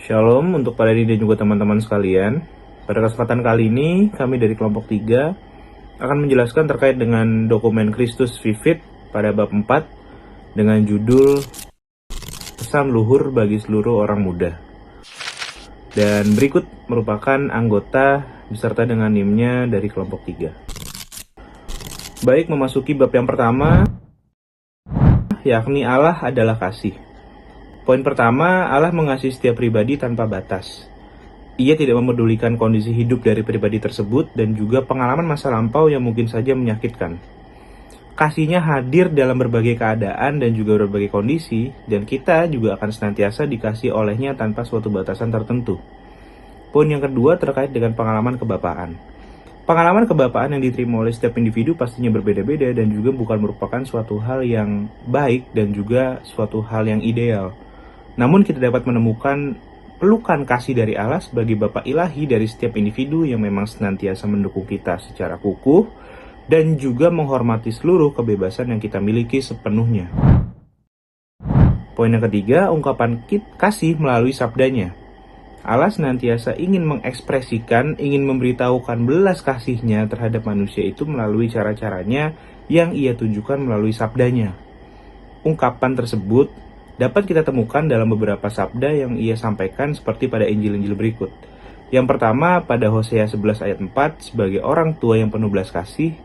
Shalom untuk Pak Dedi dan juga teman-teman sekalian. Pada kesempatan kali ini, kami dari kelompok 3 akan menjelaskan terkait dengan dokumen Kristus Vivit pada bab 4 dengan judul Pesan Luhur bagi seluruh orang muda. Dan berikut merupakan anggota beserta dengan NIM-nya dari kelompok 3. Baik, memasuki bab yang pertama, yakni Allah adalah kasih. Poin pertama, Allah mengasihi setiap pribadi tanpa batas. Ia tidak memedulikan kondisi hidup dari pribadi tersebut dan juga pengalaman masa lampau yang mungkin saja menyakitkan. Kasihnya hadir dalam berbagai keadaan dan juga berbagai kondisi, dan kita juga akan senantiasa dikasih olehnya tanpa suatu batasan tertentu. Poin yang kedua terkait dengan pengalaman kebapaan. Pengalaman kebapaan yang diterima oleh setiap individu pastinya berbeda-beda dan juga bukan merupakan suatu hal yang baik dan juga suatu hal yang ideal. Namun kita dapat menemukan pelukan kasih dari Allah sebagai Bapa Ilahi dari setiap individu yang memang senantiasa mendukung kita secara kukuh dan juga menghormati seluruh kebebasan yang kita miliki sepenuhnya. Poin yang ketiga, ungkapan kasih melalui sabdanya. Allah senantiasa ingin mengekspresikan, ingin memberitahukan belas kasihnya terhadap manusia itu melalui cara-caranya yang ia tunjukkan melalui sabdanya. Ungkapan tersebut dapat kita temukan dalam beberapa sabda yang ia sampaikan seperti pada Injil-Injil berikut. Yang pertama pada Hosea 11 ayat 4 sebagai orang tua yang penuh belas kasih.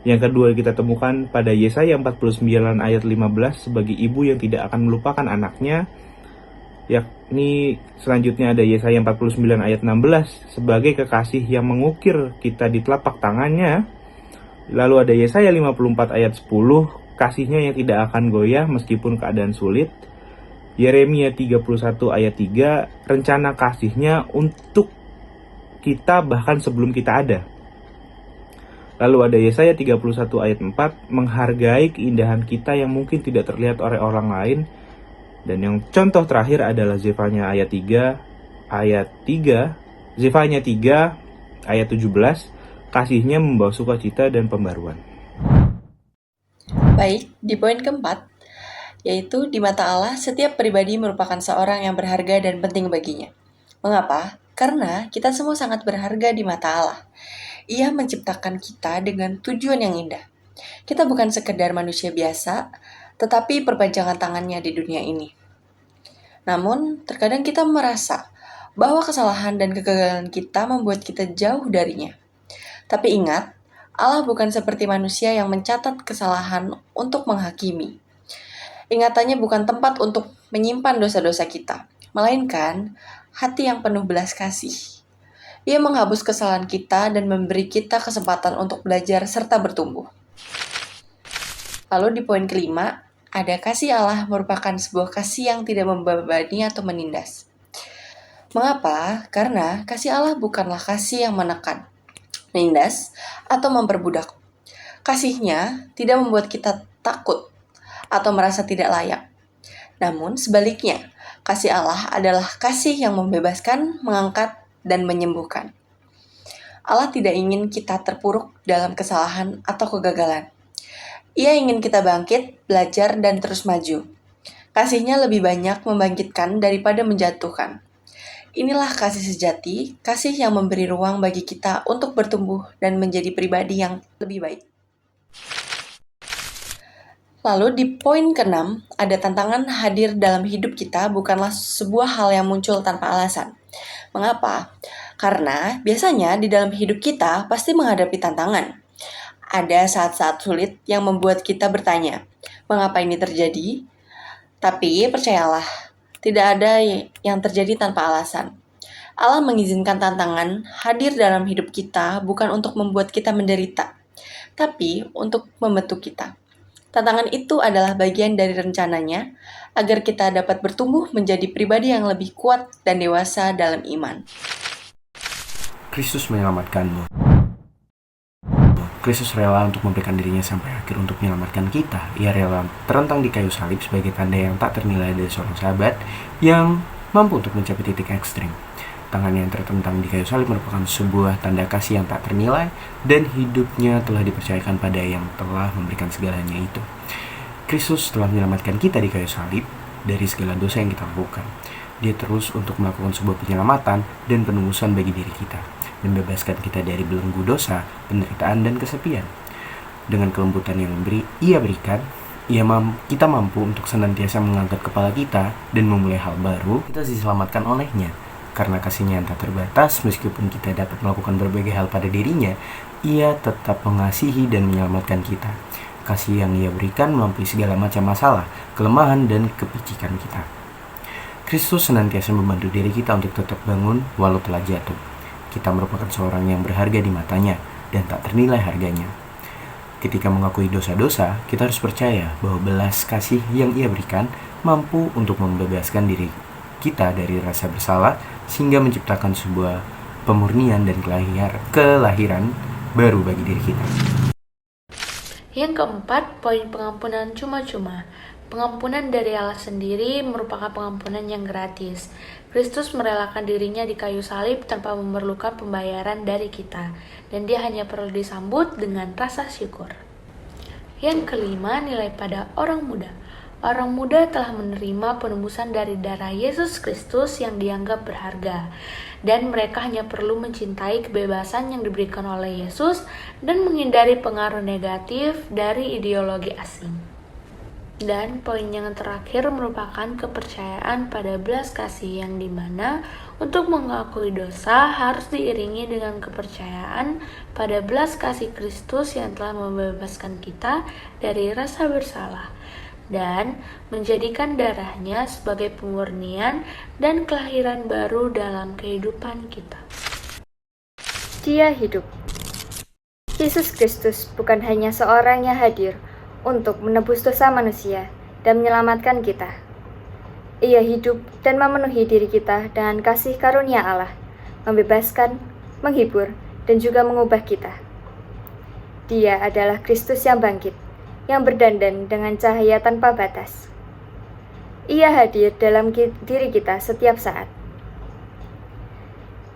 Yang kedua kita temukan pada Yesaya 49 ayat 15 sebagai ibu yang tidak akan melupakan anaknya. Yakni selanjutnya ada Yesaya 49 ayat 16 sebagai kekasih yang mengukir kita di telapak tangannya. Lalu ada Yesaya 54 ayat 10, kasihnya yang tidak akan goyah meskipun keadaan sulit. Yeremia 31 ayat 3, rencana kasihnya untuk kita bahkan sebelum kita ada. Lalu ada Yesaya 31 ayat 4, menghargai keindahan kita yang mungkin tidak terlihat oleh orang lain. Dan yang contoh terakhir adalah Zefanya ayat 3, Zefanya 3 ayat 17, kasihnya membawa sukacita dan pembaruan. Baik, di poin keempat, yaitu di mata Allah, setiap pribadi merupakan seorang yang berharga dan penting baginya. Mengapa? Karena kita semua sangat berharga di mata Allah. Ia menciptakan kita dengan tujuan yang indah. Kita bukan sekedar manusia biasa, tetapi perpanjangan tangannya di dunia ini. Namun, terkadang kita merasa bahwa kesalahan dan kegagalan kita membuat kita jauh darinya. Tapi ingat, Allah bukan seperti manusia yang mencatat kesalahan untuk menghakimi. Ingatannya bukan tempat untuk menyimpan dosa-dosa kita, melainkan hati yang penuh belas kasih. Ia menghapus kesalahan kita dan memberi kita kesempatan untuk belajar serta bertumbuh. Lalu di poin kelima, ada kasih Allah merupakan sebuah kasih yang tidak membebani atau menindas. Mengapa? Karena kasih Allah bukanlah kasih yang menekan, menindas, atau memperbudak. Kasihnya tidak membuat kita takut atau merasa tidak layak. Namun sebaliknya, kasih Allah adalah kasih yang membebaskan, mengangkat, dan menyembuhkan. Allah tidak ingin kita terpuruk dalam kesalahan atau kegagalan. Ia ingin kita bangkit, belajar, dan terus maju. Kasihnya lebih banyak membangkitkan daripada menjatuhkan. Inilah kasih sejati, kasih yang memberi ruang bagi kita untuk bertumbuh dan menjadi pribadi yang lebih baik. Lalu di poin ke-6, ada tantangan hadir dalam hidup kita bukanlah sebuah hal yang muncul tanpa alasan. Mengapa? Karena biasanya di dalam hidup kita pasti menghadapi tantangan. Ada saat-saat sulit yang membuat kita bertanya, mengapa ini terjadi? Tapi percayalah, tidak ada yang terjadi tanpa alasan. Allah mengizinkan tantangan hadir dalam hidup kita bukan untuk membuat kita menderita, tapi untuk membentuk kita. Tantangan itu adalah bagian dari rencananya agar kita dapat bertumbuh menjadi pribadi yang lebih kuat dan dewasa dalam iman. Kristus menyelamatkanmu. Kristus rela untuk memberikan dirinya sampai akhir untuk menyelamatkan kita. Ia rela terentang di kayu salib sebagai tanda yang tak ternilai dari seorang sahabat yang mampu untuk mencapai titik ekstrim. Tangannya yang tertentang di kayu salib merupakan sebuah tanda kasih yang tak ternilai dan hidupnya telah dipercayakan pada yang telah memberikan segalanya itu. Kristus telah menyelamatkan kita di kayu salib dari segala dosa yang kita lakukan. Dia terus untuk melakukan sebuah penyelamatan dan penebusan bagi diri kita, membebaskan kita dari belenggu dosa, penderitaan, dan kesepian. Dengan kelembutan yang Ia berikan, kita mampu untuk senantiasa mengangkat kepala kita dan memulai hal baru. Kita diselamatkan olehnya. Karena kasih-Nya yang tak terbatas, meskipun kita dapat melakukan berbagai hal pada dirinya, Ia tetap mengasihi dan menyelamatkan kita. Kasih yang Ia berikan melampaui segala macam masalah, kelemahan, dan kepicikan kita. Kristus senantiasa membantu diri kita untuk tetap bangun walau telah jatuh. Kita merupakan seorang yang berharga di matanya dan tak ternilai harganya. Ketika mengakui dosa-dosa, kita harus percaya bahwa belas kasih yang Ia berikan mampu untuk membebaskan diri kita dari rasa bersalah sehingga menciptakan sebuah pemurnian dan kelahiran baru bagi diri kita. Yang keempat, poin pengampunan cuma-cuma. Pengampunan dari Allah sendiri merupakan pengampunan yang gratis. Kristus merelakan dirinya di kayu salib tanpa memerlukan pembayaran dari kita, dan Dia hanya perlu disambut dengan rasa syukur. Yang kelima, nilai pada orang muda. Orang muda telah menerima penebusan dari darah Yesus Kristus yang dianggap berharga, dan mereka hanya perlu mencintai kebebasan yang diberikan oleh Yesus dan menghindari pengaruh negatif dari ideologi asing. Dan poin yang terakhir merupakan kepercayaan pada belas kasih, yang dimana untuk mengakui dosa harus diiringi dengan kepercayaan pada belas kasih Kristus yang telah membebaskan kita dari rasa bersalah dan menjadikan darahnya sebagai pemurnian dan kelahiran baru dalam kehidupan kita. Dia hidup. Yesus Kristus bukan hanya seorang yang hadir untuk menebus dosa manusia dan menyelamatkan kita. Ia hidup dan memenuhi diri kita dengan kasih karunia Allah, membebaskan, menghibur, dan juga mengubah kita. Dia adalah Kristus yang bangkit, yang berdandan dengan cahaya tanpa batas. Ia hadir dalam diri kita setiap saat,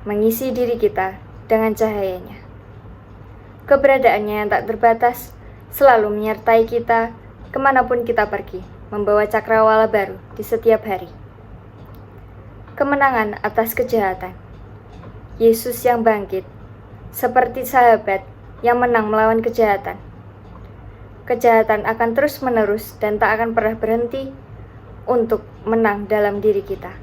mengisi diri kita dengan cahayanya. Keberadaannya yang tak terbatas selalu menyertai kita kemanapun kita pergi, membawa cakrawala baru di setiap hari. Kemenangan atas kejahatan. Yesus yang bangkit, seperti sahabat yang menang melawan kejahatan. Kejahatan akan terus-menerus dan tak akan pernah berhenti untuk menang dalam diri kita.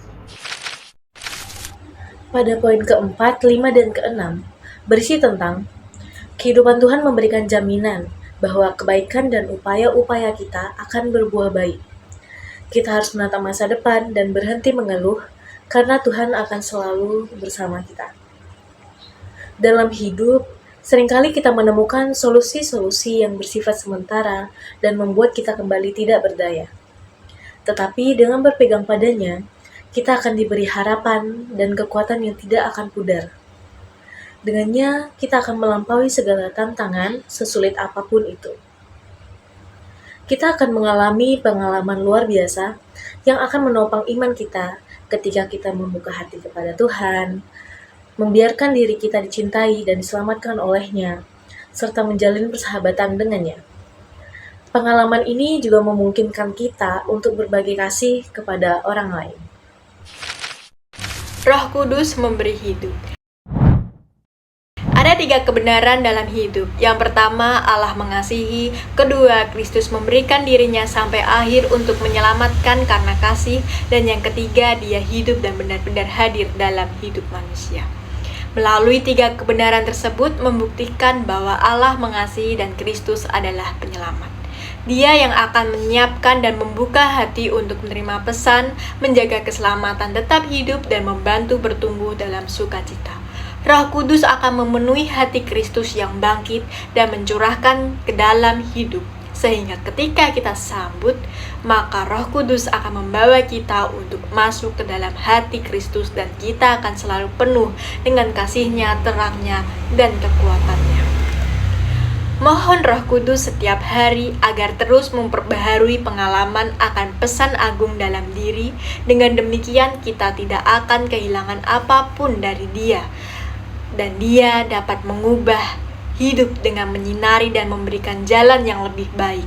Pada poin keempat, 5, dan keenam, berisi tentang kehidupan Tuhan memberikan jaminan bahwa kebaikan dan upaya-upaya kita akan berbuah baik. Kita harus menatap masa depan dan berhenti mengeluh karena Tuhan akan selalu bersama kita. Dalam hidup, seringkali kita menemukan solusi-solusi yang bersifat sementara dan membuat kita kembali tidak berdaya. Tetapi dengan berpegang padanya, kita akan diberi harapan dan kekuatan yang tidak akan pudar. Dengannya, kita akan melampaui segala tantangan sesulit apapun itu. Kita akan mengalami pengalaman luar biasa yang akan menopang iman kita ketika kita membuka hati kepada Tuhan, membiarkan diri kita dicintai dan diselamatkan oleh-Nya, serta menjalin persahabatan dengannya. Pengalaman ini juga memungkinkan kita untuk berbagi kasih kepada orang lain. Roh Kudus memberi hidup. Ada 3 kebenaran dalam hidup. Yang pertama, Allah mengasihi. Kedua, Kristus memberikan dirinya sampai akhir untuk menyelamatkan karena kasih. Dan yang ketiga, Dia hidup dan benar-benar hadir dalam hidup manusia. Melalui 3 kebenaran tersebut membuktikan bahwa Allah mengasihi dan Kristus adalah penyelamat. Dia yang akan menyiapkan dan membuka hati untuk menerima pesan, menjaga keselamatan tetap hidup, dan membantu bertumbuh dalam sukacita. Roh Kudus akan memenuhi hati Kristus yang bangkit dan mencurahkan ke dalam hidup. Sehingga ketika kita sambut, maka Roh Kudus akan membawa kita untuk masuk ke dalam hati Kristus dan kita akan selalu penuh dengan kasih-Nya, terang-Nya, dan kekuatan-Nya. Mohon Roh Kudus setiap hari agar terus memperbaharui pengalaman akan pesan agung dalam diri. Dengan demikian kita tidak akan kehilangan apapun dari Dia. Dan Dia dapat mengubah hidup dengan menyinari dan memberikan jalan yang lebih baik.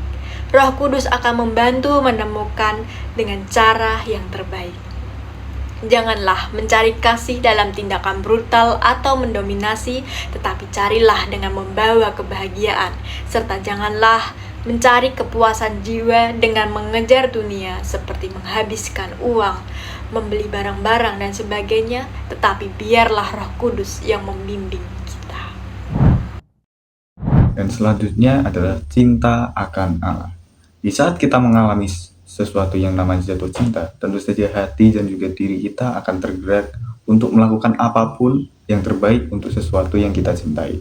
Roh Kudus akan membantu menemukan dengan cara yang terbaik. Janganlah mencari kasih dalam tindakan brutal atau mendominasi, tetapi carilah dengan membawa kebahagiaan, serta janganlah mencari kepuasan jiwa dengan mengejar dunia seperti menghabiskan uang, membeli barang-barang dan sebagainya, tetapi biarlah Roh Kudus yang membimbing kita. Dan selanjutnya adalah cinta akan Allah. Di saat kita mengalami sesuatu yang namanya jatuh cinta, tentu saja hati dan juga diri kita akan tergerak untuk melakukan apapun yang terbaik untuk sesuatu yang kita cintai.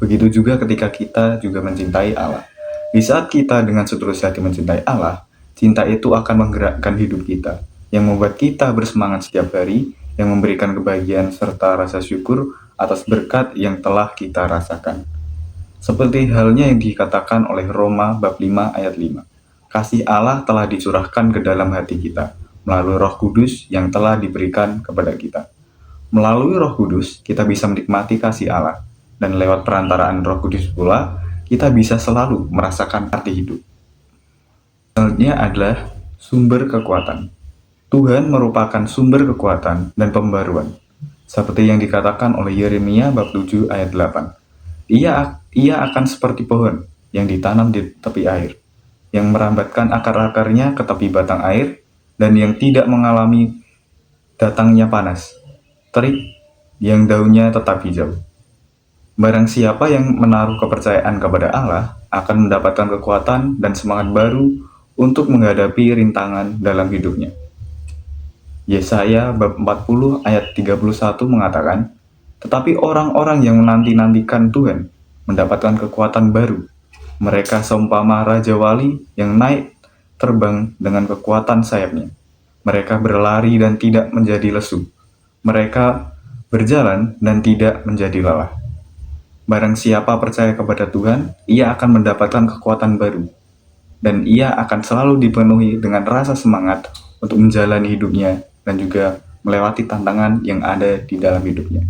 Begitu juga ketika kita juga mencintai Allah. Di saat kita dengan setulus hati mencintai Allah, cinta itu akan menggerakkan hidup kita, yang membuat kita bersemangat setiap hari, yang memberikan kebahagiaan serta rasa syukur atas berkat yang telah kita rasakan. Seperti halnya yang dikatakan oleh Roma bab 5 ayat 5. Kasih Allah telah dicurahkan ke dalam hati kita melalui Roh Kudus yang telah diberikan kepada kita. Melalui Roh Kudus, kita bisa menikmati kasih Allah, dan lewat perantaraan Roh Kudus pula, kita bisa selalu merasakan arti hidup. Selanjutnya adalah sumber kekuatan. Tuhan merupakan sumber kekuatan dan pembaruan, seperti yang dikatakan oleh Yeremia bab 7 ayat 8. Ia akan seperti pohon yang ditanam di tepi air, yang merambatkan akar-akarnya ke tepi batang air, dan yang tidak mengalami datangnya panas, terik, yang daunnya tetap hijau. Barang siapa yang menaruh kepercayaan kepada Allah akan mendapatkan kekuatan dan semangat baru untuk menghadapi rintangan dalam hidupnya. Yesaya bab 40 ayat 31 mengatakan, "Tetapi orang-orang yang menanti-nantikan Tuhan mendapatkan kekuatan baru. Mereka seumpama raja wali yang naik terbang dengan kekuatan sayapnya. Mereka berlari dan tidak menjadi lesu. Mereka berjalan dan tidak menjadi lelah." Barang siapa percaya kepada Tuhan, ia akan mendapatkan kekuatan baru. Dan ia akan selalu dipenuhi dengan rasa semangat untuk menjalani hidupnya dan juga melewati tantangan yang ada di dalam hidupnya.